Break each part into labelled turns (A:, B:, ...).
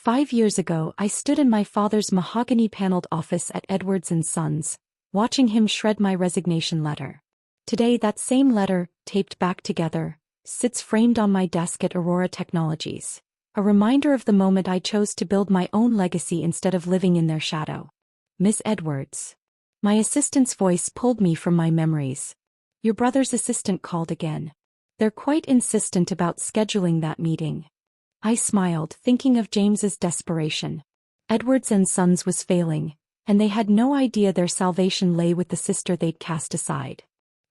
A: 5 years ago, I stood in my father's mahogany-paneled office at Edwards & Sons, watching him shred my resignation letter. Today, that same letter, taped back together, sits framed on my desk at Aurora Technologies, a reminder of the moment I chose to build my own legacy instead of living in their shadow. Miss Edwards. My assistant's voice pulled me from my memories. Your brother's assistant called again. They're quite insistent about scheduling that meeting. I smiled, thinking of James's desperation. Edwards & Sons was failing, and they had no idea their salvation lay with the sister they'd cast aside.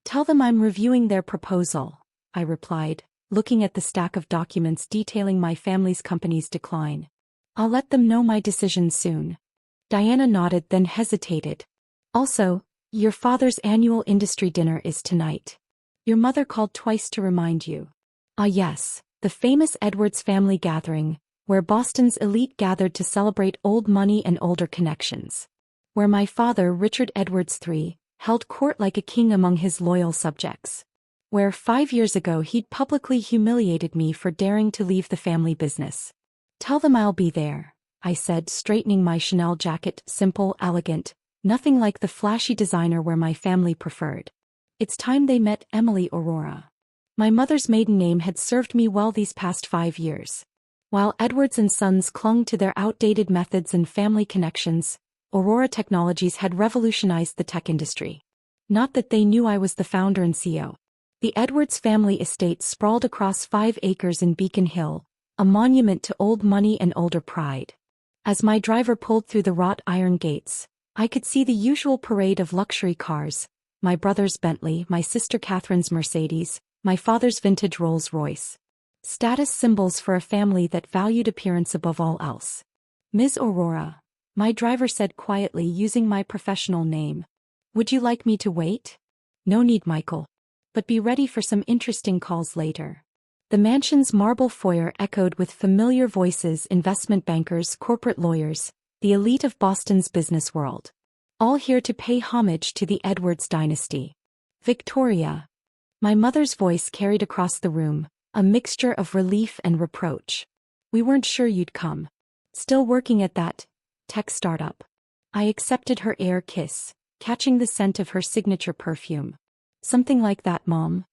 A: Tell them I'm reviewing their proposal, I replied, looking at the stack of documents detailing my family's company's decline. I'll let them know my decision soon. Diana nodded, then hesitated. Also, your father's annual industry dinner is tonight. Your mother called twice to remind you. Ah yes, the famous Edwards family gathering, where Boston's elite gathered to celebrate old money and older connections. Where my father, Richard Edwards III, held court like a king among his loyal subjects. Where 5 years ago he'd publicly humiliated me for daring to leave the family business. Tell them I'll be there, I said, straightening my Chanel jacket, simple, elegant, nothing like the flashy designer where my family preferred. It's time they met Emily Aurora. My mother's maiden name had served me well these past 5 years. While Edwards & Sons clung to their outdated methods and family connections, Aurora Technologies had revolutionized the tech industry. Not that they knew I was the founder and CEO. The Edwards family estate sprawled across 5 acres in Beacon Hill, a monument to old money and older pride. As my driver pulled through the wrought iron gates, I could see the usual parade of luxury cars, my brother's Bentley, my sister Catherine's Mercedes, my father's vintage Rolls-Royce. Status symbols for a family that valued appearance above all else. Ms. Aurora, my driver said quietly, using my professional name. Would you like me to wait? No need, Michael. But be ready for some interesting calls later. The mansion's marble foyer echoed with familiar voices: investment bankers, corporate lawyers, the elite of Boston's business world. All here to pay homage to the Edwards dynasty. Victoria. My mother's voice carried across the room, a mixture of relief and reproach. We weren't sure you'd come. Still working at that tech startup. I accepted her air kiss, catching the scent of her signature perfume. Something like that, Mom.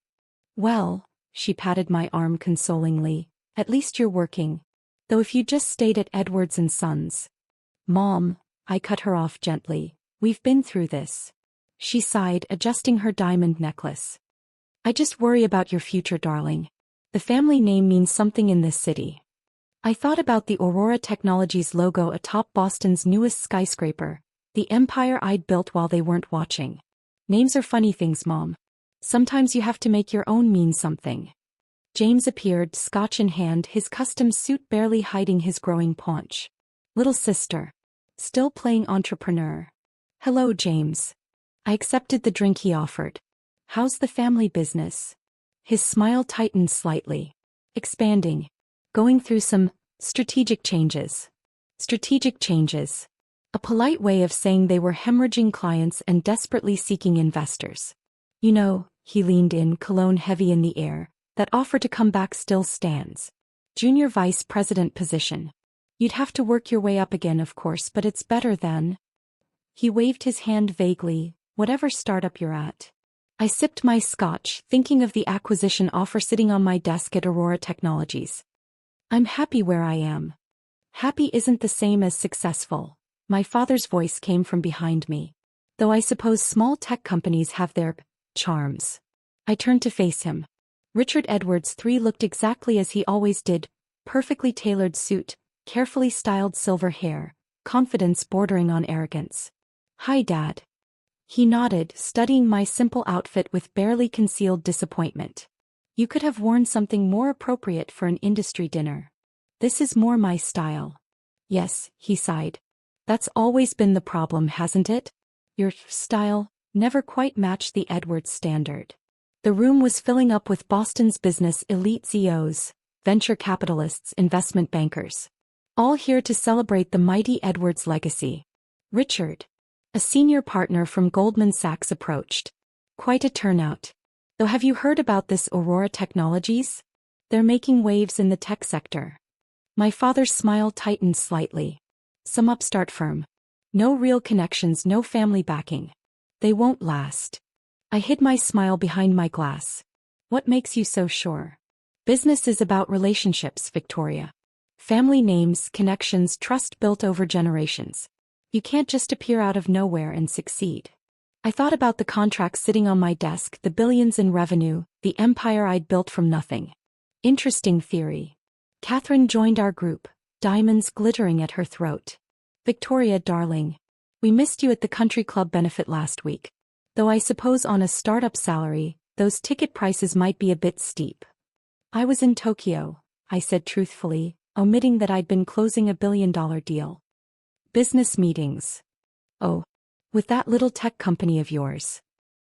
A: Well, she patted my arm consolingly, at least you're working. Though if you just stayed at Edwards & Sons. Mom, I cut her off gently, we've been through this. She sighed, adjusting her diamond necklace. I just worry about your future, darling. The family name means something in this city. I thought about the Aurora Technologies logo atop Boston's newest skyscraper, the empire I'd built while they weren't watching. Names are funny things, Mom. Sometimes you have to make your own mean something. James appeared, scotch in hand, his custom suit barely hiding his growing paunch. Little sister. Still playing entrepreneur. Hello, James. I accepted the drink he offered. How's the family business? His smile tightened slightly. Expanding. Going through some strategic changes. Strategic changes. A polite way of saying they were hemorrhaging clients and desperately seeking investors. You know, he leaned in, cologne heavy in the air, that offer to come back still stands. Junior vice president position. You'd have to work your way up again, of course, but it's better than. He waved his hand vaguely, whatever startup you're at. I sipped my scotch, thinking of the acquisition offer sitting on my desk at Aurora Technologies. I'm happy where I am. Happy isn't the same as successful. My father's voice came from behind me. Though I suppose small tech companies have their charms. I turned to face him. Richard Edwards III looked exactly as he always did, perfectly tailored suit, carefully styled silver hair, confidence bordering on arrogance. Hi, Dad. He nodded, studying my simple outfit with barely concealed disappointment. You could have worn something more appropriate for an industry dinner. This is more my style. Yes, he sighed. That's always been the problem, hasn't it? Your style never quite matched the Edwards standard. The room was filling up with Boston's business elite CEOs, venture capitalists, investment bankers. All here to celebrate the mighty Edwards legacy. Richard, a senior partner from Goldman Sachs, approached. Quite a turnout. Though have you heard about this Aurora Technologies? They're making waves in the tech sector. My father's smile tightened slightly. Some upstart firm. No real connections, no family backing. They won't last. I hid my smile behind my glass. What makes you so sure? Business is about relationships, Victoria. Family names, connections, trust built over generations. You can't just appear out of nowhere and succeed. I thought about the contracts sitting on my desk, the billions in revenue, the empire I'd built from nothing. Interesting theory. Catherine joined our group, diamonds glittering at her throat. Victoria, darling. We missed you at the country club benefit last week. Though I suppose on a startup salary, those ticket prices might be a bit steep. I was in Tokyo, I said truthfully, omitting that I'd been closing a billion-dollar deal. Business meetings. Oh, with that little tech company of yours.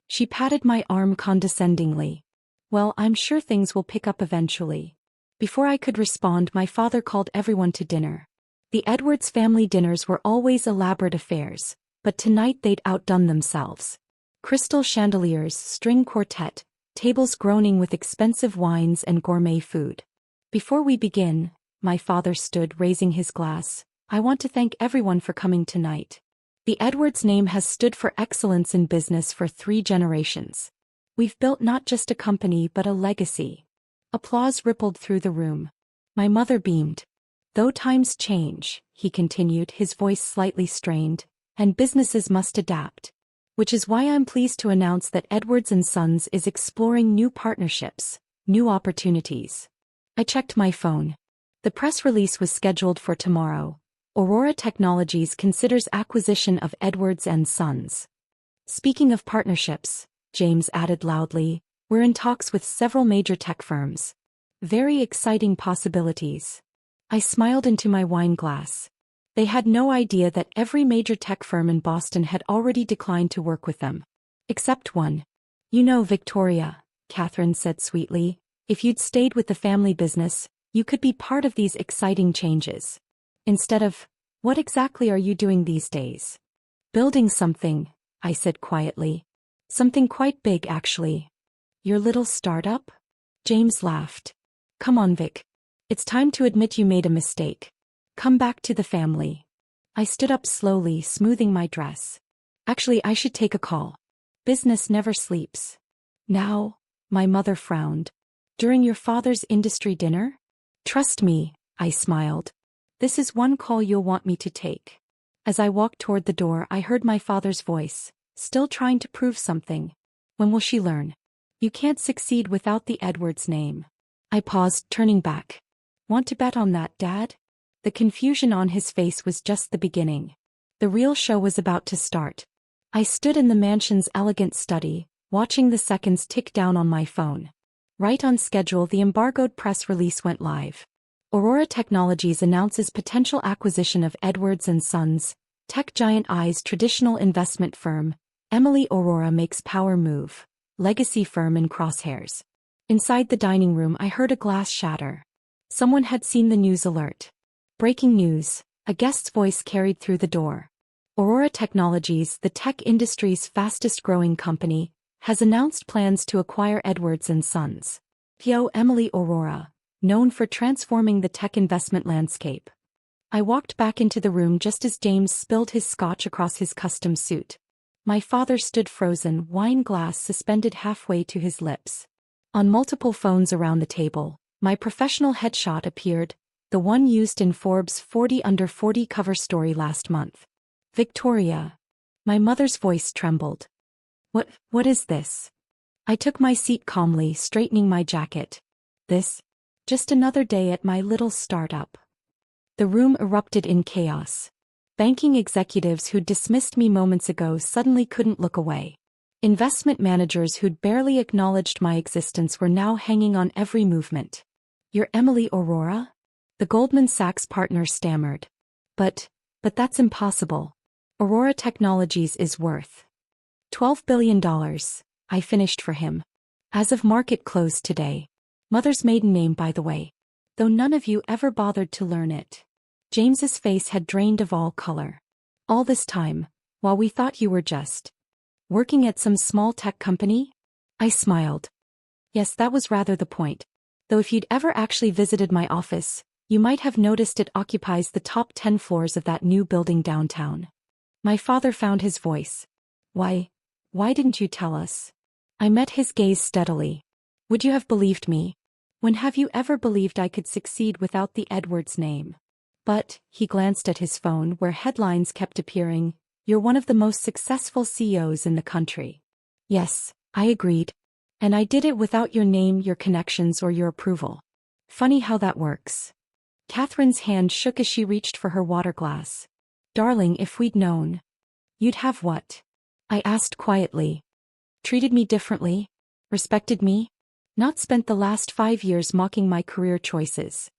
A: She patted my arm condescendingly. Well, I'm sure things will pick up eventually. Before I could respond, my father called everyone to dinner. The Edwards family dinners were always elaborate affairs, but tonight they'd outdone themselves. Crystal chandeliers, string quartet, tables groaning with expensive wines and gourmet food. Before we begin, my father stood, raising his glass. I want to thank everyone for coming tonight. The Edwards name has stood for excellence in business for 3 generations. We've built not just a company but a legacy. Applause rippled through the room. My mother beamed. Though times change, he continued, his voice slightly strained, and businesses must adapt. Which is why I'm pleased to announce that Edwards & Sons is exploring new partnerships, new opportunities. I checked my phone. The press release was scheduled for tomorrow. Aurora Technologies considers acquisition of Edwards & Sons. Speaking of partnerships, James added loudly, we're in talks with several major tech firms. Very exciting possibilities. I smiled into my wine glass. They had no idea that every major tech firm in Boston had already declined to work with them. Except one. You know, Victoria, Catherine said sweetly, if you'd stayed with the family business, you could be part of these exciting changes. Instead of, what exactly are you doing these days? Building something, I said quietly. Something quite big, actually. Your little startup? James laughed. Come on, Vic. It's time to admit you made a mistake. Come back to the family. I stood up slowly, smoothing my dress. Actually, I should take a call. Business never sleeps. Now, my mother frowned. During your father's industry dinner? Trust me, I smiled. This is one call you'll want me to take. As I walked toward the door, I heard my father's voice, still trying to prove something. When will she learn? You can't succeed without the Edwards name. I paused, turning back. Want to bet on that, Dad? The confusion on his face was just the beginning. The real show was about to start. I stood in the mansion's elegant study, watching the seconds tick down on my phone. Right on schedule, the embargoed press release went live. Aurora Technologies announces potential acquisition of Edwards & Sons, tech giant I's traditional investment firm. Emily Aurora makes power move. Legacy firm in crosshairs. Inside the dining room, I heard a glass shatter. Someone had seen the news alert. Breaking news, a guest's voice carried through the door. Aurora Technologies, the tech industry's fastest-growing company, has announced plans to acquire Edwards & Sons. P.O. Emily Aurora, known for transforming the tech investment landscape. I walked back into the room just as James spilled his scotch across his custom suit. My father stood frozen, wine glass suspended halfway to his lips. On multiple phones around the table, my professional headshot appeared, the one used in Forbes' 40 Under 40 cover story last month. Victoria. My mother's voice trembled. What is this? I took my seat calmly, straightening my jacket. This? Just another day at my little startup. The room erupted in chaos. Banking executives who'd dismissed me moments ago suddenly couldn't look away. Investment managers who'd barely acknowledged my existence were now hanging on every movement. You're Emily Aurora? The Goldman Sachs partner stammered. But that's impossible. Aurora Technologies is worth $12 billion, I finished for him. As of market close today. Mother's maiden name, by the way. Though none of you ever bothered to learn it. James's face had drained of all color. All this time, while we thought you were just working at some small tech company? I smiled. Yes, that was rather the point. Though if you'd ever actually visited my office, You might have noticed it occupies the top 10 floors of that new building downtown. My father found his voice. Why didn't you tell us? I met his gaze steadily. Would you have believed me? When have you ever believed I could succeed without the Edwards name? But, he glanced at his phone where headlines kept appearing, you're one of the most successful CEOs in the country. Yes, I agreed. And I did it without your name, your connections, or your approval. Funny how that works. Catherine's hand shook as she reached for her water glass. Darling, if we'd known. You'd have what? I asked quietly. Treated me differently? Respected me? Not spent the last 5 years mocking my career choices.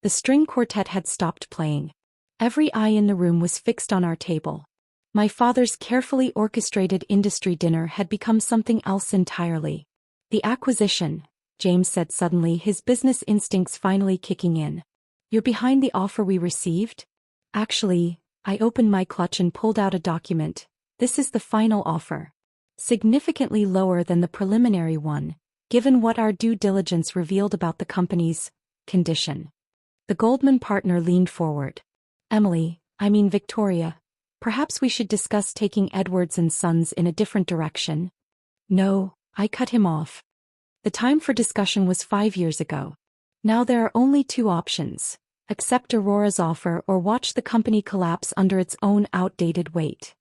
A: The string quartet had stopped playing. Every eye in the room was fixed on our table. My father's carefully orchestrated industry dinner had become something else entirely. The acquisition, James said suddenly, his business instincts finally kicking in. You're behind the offer we received? Actually, I opened my clutch and pulled out a document. This is the final offer. Significantly lower than the preliminary one, given what our due diligence revealed about the company's condition. The Goldman partner leaned forward. Victoria, perhaps we should discuss taking Edwards and Sons in a different direction. No, I cut him off. The time for discussion was 5 years ago. Now there are only 2 options: accept Aurora's offer or watch the company collapse under its own outdated weight.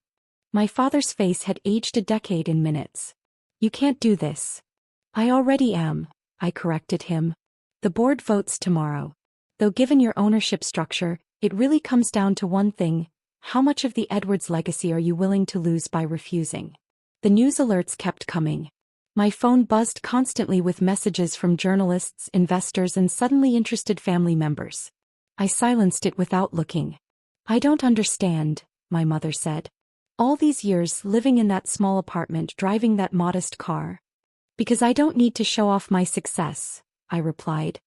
A: My father's face had aged a decade in minutes. You can't do this. I already am, I corrected him. The board votes tomorrow. Though given your ownership structure, it really comes down to one thing: how much of the Edwards legacy are you willing to lose by refusing? The news alerts kept coming. My phone buzzed constantly with messages from journalists, investors, and suddenly interested family members. I silenced it without looking. I don't understand, my mother said. All these years living in that small apartment, driving that modest car. Because I don't need to show off my success, I replied.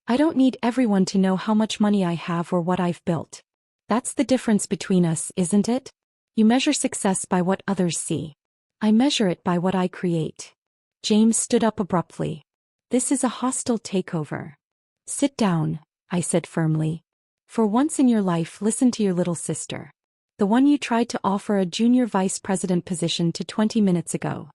A: I don't need everyone to know how much money I have or what I've built. That's the difference between us, isn't it? You measure success by what others see. I measure it by what I create. James stood up abruptly. This is a hostile takeover. Sit down, I said firmly. For once in your life, listen to your little sister. The one you tried to offer a junior vice president position to 20 minutes ago.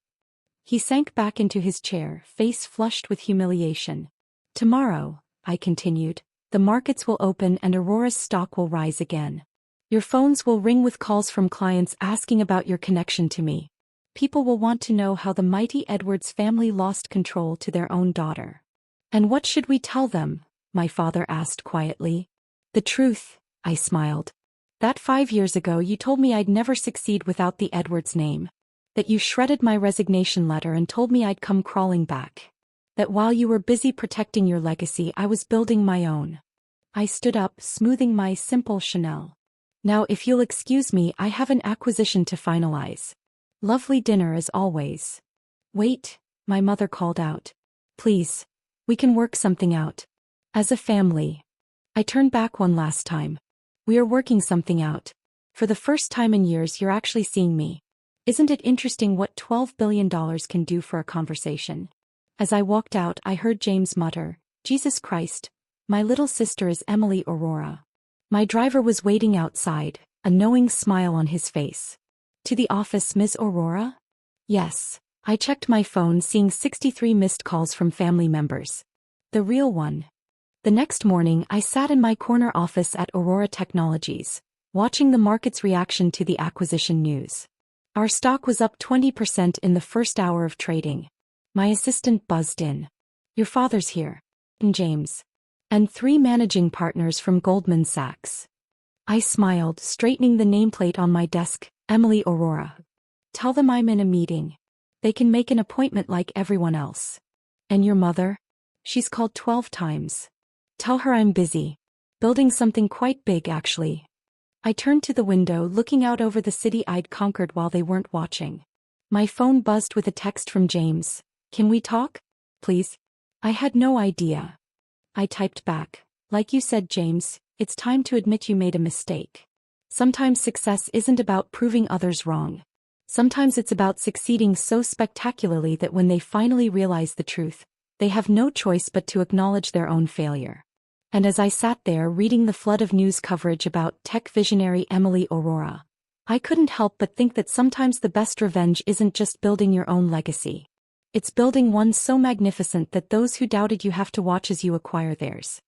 A: He sank back into his chair, face flushed with humiliation. Tomorrow, I continued, the markets will open and Aurora's stock will rise again. Your phones will ring with calls from clients asking about your connection to me. People will want to know how the mighty Edwards family lost control to their own daughter. And what should we tell them? My father asked quietly. The truth, I smiled. That 5 years ago you told me I'd never succeed without the Edwards name. That you shredded my resignation letter and told me I'd come crawling back. That while you were busy protecting your legacy, I was building my own. I stood up, smoothing my simple Chanel. Now if you'll excuse me, I have an acquisition to finalize. Lovely dinner as always. Wait, my mother called out. Please. We can work something out. As a family. I turned back one last time. We are working something out. For the first time in years you're actually seeing me. Isn't it interesting what $12 billion can do for a conversation? As I walked out, I heard James mutter, Jesus Christ, my little sister is Emily Aurora. My driver was waiting outside, a knowing smile on his face. To the office, Ms. Aurora? Yes. I checked my phone, seeing 63 missed calls from family members. The real one. The next morning, I sat in my corner office at Aurora Technologies, watching the market's reaction to the acquisition news. Our stock was up 20% in the first hour of trading. My assistant buzzed in. Your father's here. And James. And 3 managing partners from Goldman Sachs. I smiled, straightening the nameplate on my desk, Emily Aurora. Tell them I'm in a meeting. They can make an appointment like everyone else. And your mother? She's called 12 times. Tell her I'm busy. Building something quite big, actually. I turned to the window, looking out over the city I'd conquered while they weren't watching. My phone buzzed with a text from James. Can we talk? Please? I had no idea. I typed back. Like you said, James, it's time to admit you made a mistake. Sometimes success isn't about proving others wrong. Sometimes it's about succeeding so spectacularly that when they finally realize the truth, they have no choice but to acknowledge their own failure. And as I sat there reading the flood of news coverage about tech visionary Emily Aurora, I couldn't help but think that sometimes the best revenge isn't just building your own legacy. It's building one so magnificent that those who doubted you have to watch as you acquire theirs.